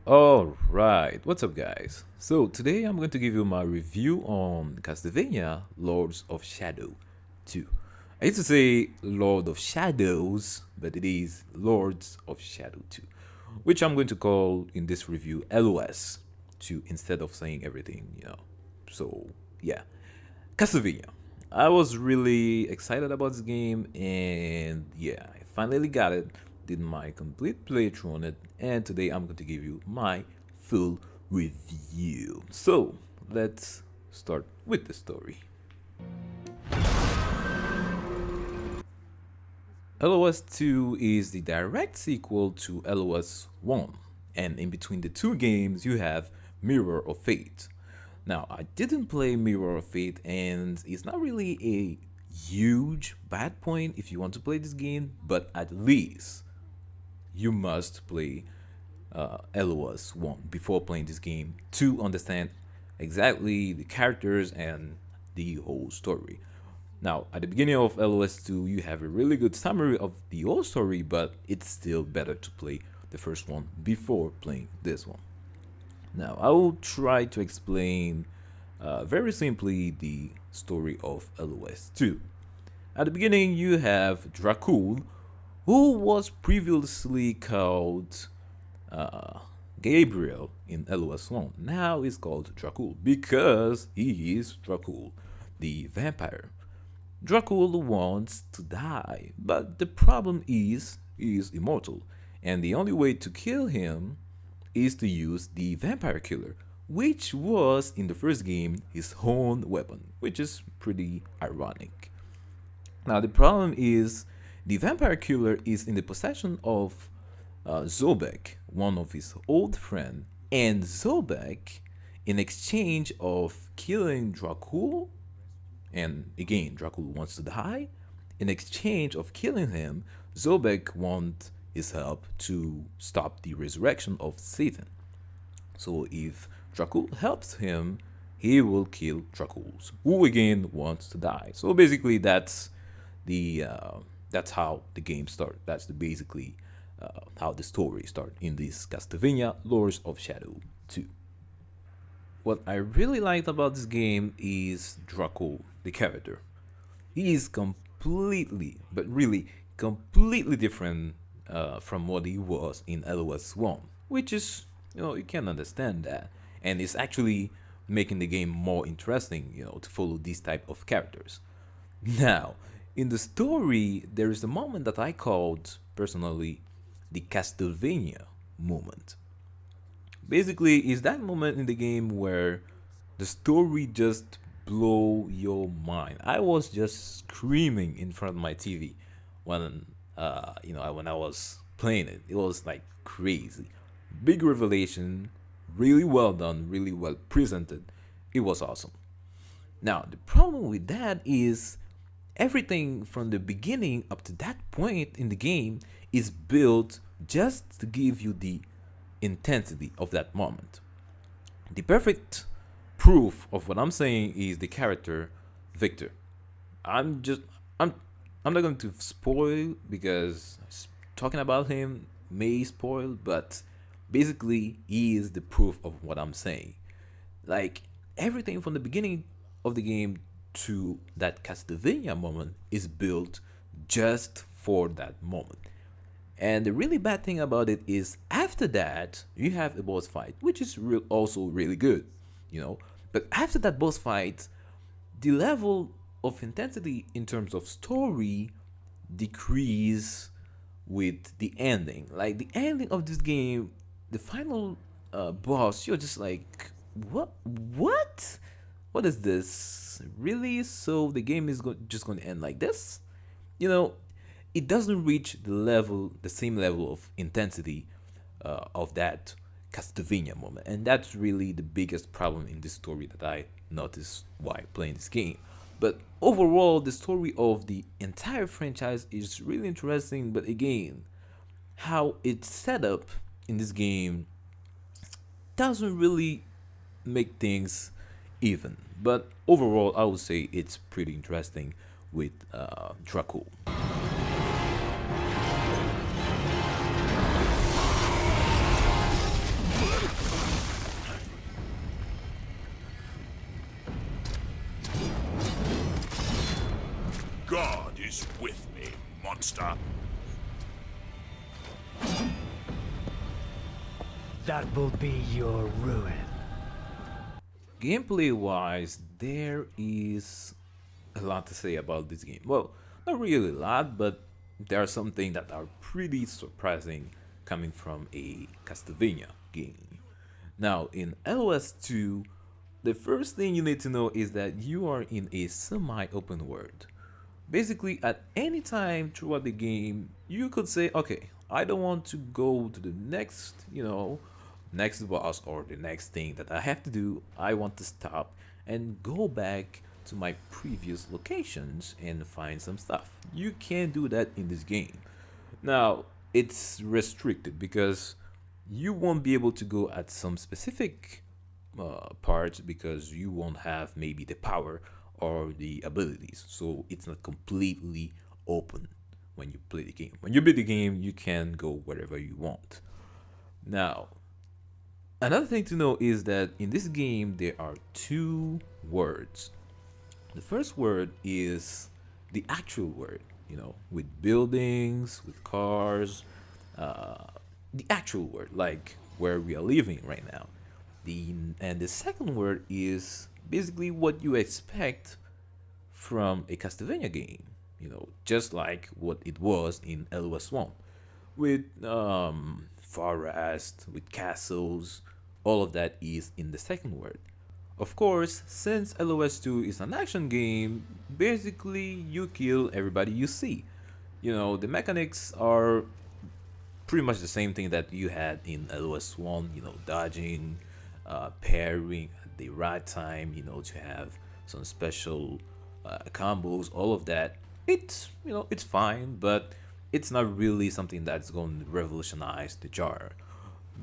Alright, what's up guys? So today I'm going to give you my review on Castlevania Lords of Shadow 2. I used to say Lord of Shadows, but it is Lords of Shadow 2, which I'm going to call in this review LOS 2 instead of saying everything. So yeah, Castlevania. I was really excited about this game, and yeah, I finally got it. Did my complete playthrough on it, and today I'm going to give you my full review. So let's start with the story. LOS 2 is the direct sequel to LOS 1, and in between the two games you have Mirror of Fate. Now, I didn't play Mirror of Fate, and it's not really a huge bad point if you want to play this game, but at least you must play LOS 1 before playing this game to understand exactly the characters and the whole story. Now, at the beginning of LOS 2, you have a really good summary of the whole story, but it's still better to play the first one before playing this one. Now, I will try to explain very simply the story of LOS 2. At the beginning, you have Dracul, who was previously called Gabriel in LOS 1. Now he's called Dracul because he is Dracul, the vampire. Dracul wants to die, but the problem is he is immortal, and the only way to kill him is to use the vampire killer, which was in the first game his own weapon, which is pretty ironic. Now the problem is the vampire killer is in the possession of Zobek, one of his old friends, and Zobek, in exchange of killing Dracul, and again Dracul wants to die, in exchange of killing him, Zobek wants his help to stop the resurrection of Satan. So if Dracul helps him, he will kill Dracul, who again wants to die. So basically that's how the game starts. That's basically how the story starts in this Castlevania Lords of Shadow 2. What I really liked about this game is Dracul, the character. He is completely, but really completely different from what he was in LOS 1, which is, you can understand that. And it's actually making the game more interesting, to follow these type of characters. Now, in the story, there is a moment that I called, personally, the Castlevania moment. Basically, is that moment in the game where the story just blow your mind. I was just screaming in front of my TV when when I was playing it. It was like crazy. Big revelation, really well done, really well presented. It was awesome. Now, the problem with that is everything from the beginning up to that point in the game is built just to give you the intensity of that moment. The perfect proof of what I'm saying is the character Victor. I'm just I'm not going to spoil because talking about him may spoil, but basically he is the proof of what I'm saying. Like everything from the beginning of the game to that Castlevania moment is built just for that moment. And the really bad thing about it is after that you have a boss fight, which is also really good. But after that boss fight, the level of intensity in terms of story decrease with the ending. Like the ending of this game, the final boss, you're just like, what? What is this? Really? So the game is just going to end like this? It doesn't reach the same level of intensity of that Castlevania moment, and that's really the biggest problem in this story that I noticed while playing this game. But overall, the story of the entire franchise is really interesting. But again, how it's set up in this game doesn't really make things even. But overall, I would say it's pretty interesting with Dracul. Rise with me, monster. That will be your ruin. Gameplay wise, there is a lot to say about this game. Well, not really a lot, but there are some things that are pretty surprising coming from a Castlevania game. Now, in LOS 2, the first thing you need to know is that you are in a semi-open world. Basically, at any time throughout the game, you could say, okay, I don't want to go to the next, next boss or the next thing that I have to do. I want to stop and go back to my previous locations and find some stuff. You can't do that in this game. Now, it's restricted because you won't be able to go at some specific parts because you won't have maybe the power or the abilities. So it's not completely open when you play the game. When you beat the game, you can go wherever you want. Now, another thing to know is that in this game there are two words. The first word is the actual word, with buildings, with cars, the actual word, like where we are living right now. And the second word is basically what you expect from a Castlevania game, just like what it was in LOS 1, with forest, with castles, all of that is in the second word. Of course, since LOS 2 is an action game, basically you kill everybody you see. The mechanics are pretty much the same thing that you had in LOS 1, dodging, pairing at the right time, to have some special combos, all of that. It's fine, but it's not really something that's going to revolutionize the genre.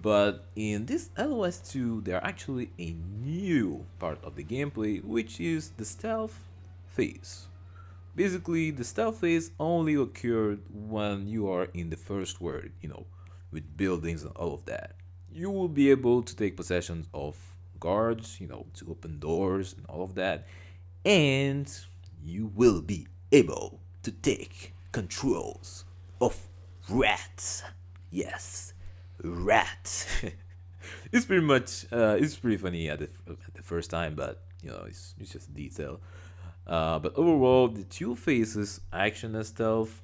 But in this LOS 2, there are actually a new part of the gameplay, which is the stealth phase. Basically, the stealth phase only occurred when you are in the first world, with buildings and all of that. You will be able to take possession of guards, to open doors and all of that. And you will be able to take controls of rats. Yes, rats. It's pretty funny at the first time, but it's just a detail. But overall, the two phases, action and stealth,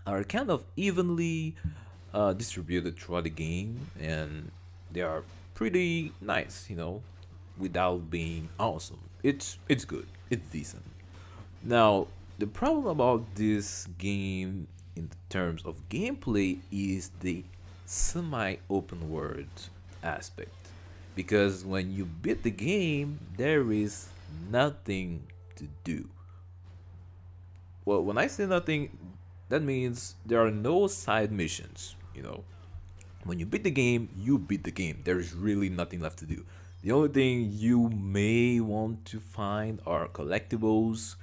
are kind of evenly distributed throughout the game, and they are pretty nice, without being awesome. It's good. It's decent. Now, the problem about this game in terms of gameplay is the semi-open world aspect. Because when you beat the game, there is nothing to do. Well, when I say nothing, that means there are no side missions, When you beat the game, you beat the game. There is really nothing left to do. The only thing you may want to find are collectibles,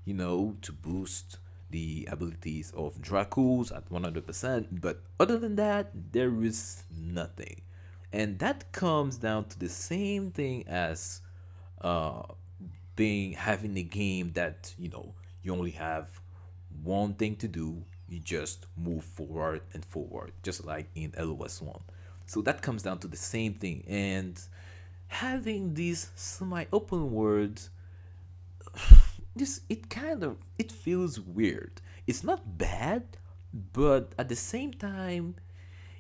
to boost the abilities of Dracos at 100%. But other than that, there is nothing. And that comes down to the same thing as uh, having a game that, you only have one thing to do. You just move forward and forward, just like in LOS 1. So that comes down to the same thing. And having these semi-open worlds, it feels weird. It's not bad, but at the same time,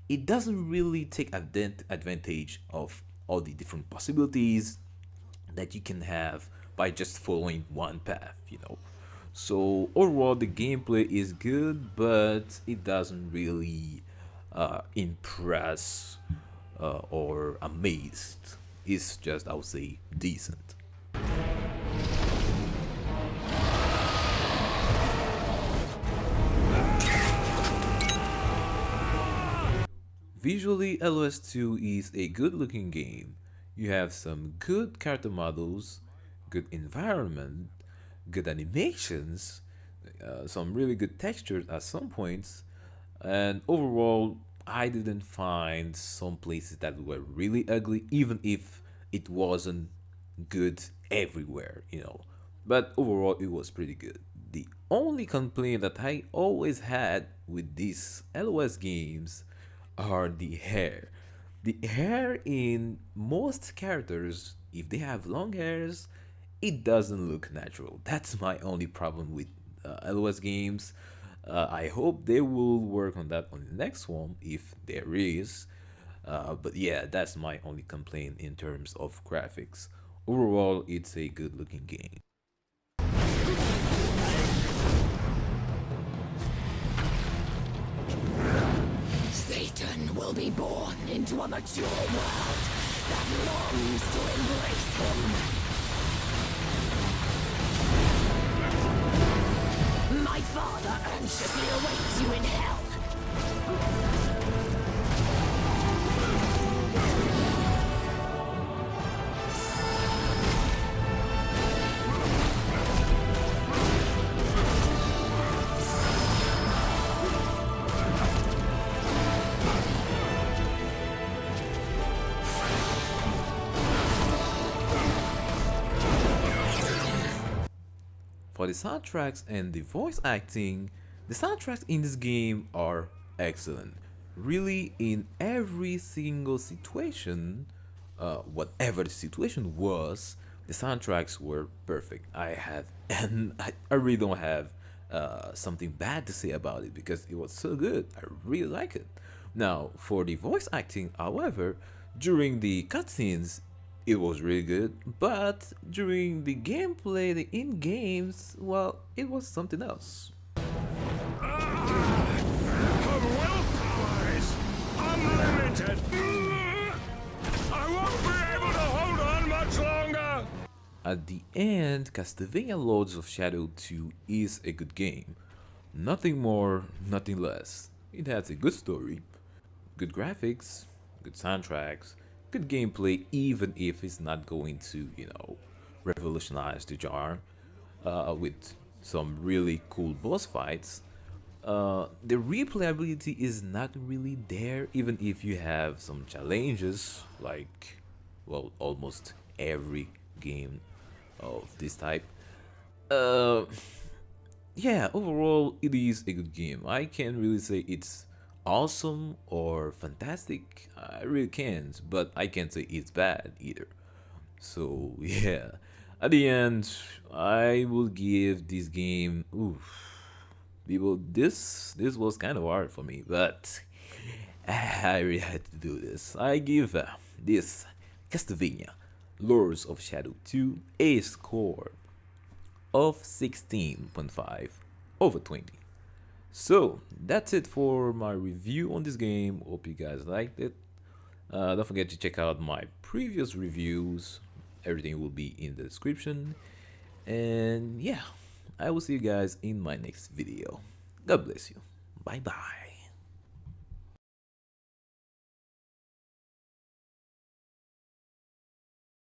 it doesn't really take advantage of all the different possibilities that you can have by just following one path. So overall, the gameplay is good, but it doesn't really impress or amaze. It's just, I would say, decent. Visually, LOS 2 is a good looking game. You have some good character models, good environment, good animations, some really good textures at some points, and overall, I didn't find some places that were really ugly, even if it wasn't good everywhere. But overall, it was pretty good. The only complaint that I always had with these LOS games are the hair. The hair in most characters, if they have long hairs, it doesn't look natural. That's my only problem with LOS games. I hope they will work on that on the next one if there is. But yeah, that's my only complaint in terms of graphics. Overall, it's a good looking game. Satan will be born into a mature world that longs to embrace him. My father anxiously awaits you in hell. For the soundtracks and the voice acting, the soundtracks in this game are excellent. Really, in every single situation, whatever the situation was, the soundtracks were perfect. And I really don't have something bad to say about it because it was so good. I really like it. Now, for the voice acting, however, during the cutscenes, it was really good, but during the gameplay, the in-games, well, it was something else. Her willpower is unlimited. I won't be able to hold on much longer. At the end, Castlevania Lords of Shadow 2 is a good game. Nothing more, nothing less. It has a good story, good graphics, good soundtracks, good gameplay, even if it's not going to, revolutionize the genre with some really cool boss fights. The replayability is not really there, even if you have some challenges, like, well, almost every game of this type. Yeah, overall, it is a good game. I can't really say it's awesome or fantastic. I really can't, but I can't say it's bad either. So yeah, at the end, I will give this game. Oof, people, this was kind of hard for me, but I really had to do this. I give this Castlevania Lords of Shadow 2 a score of 16.5 over 20. So that's it for my review on this game. Hope you guys liked it. Don't forget to check out my previous reviews. Everything will be in the description. And yeah, I will see you guys in my next video. God bless you. Bye bye.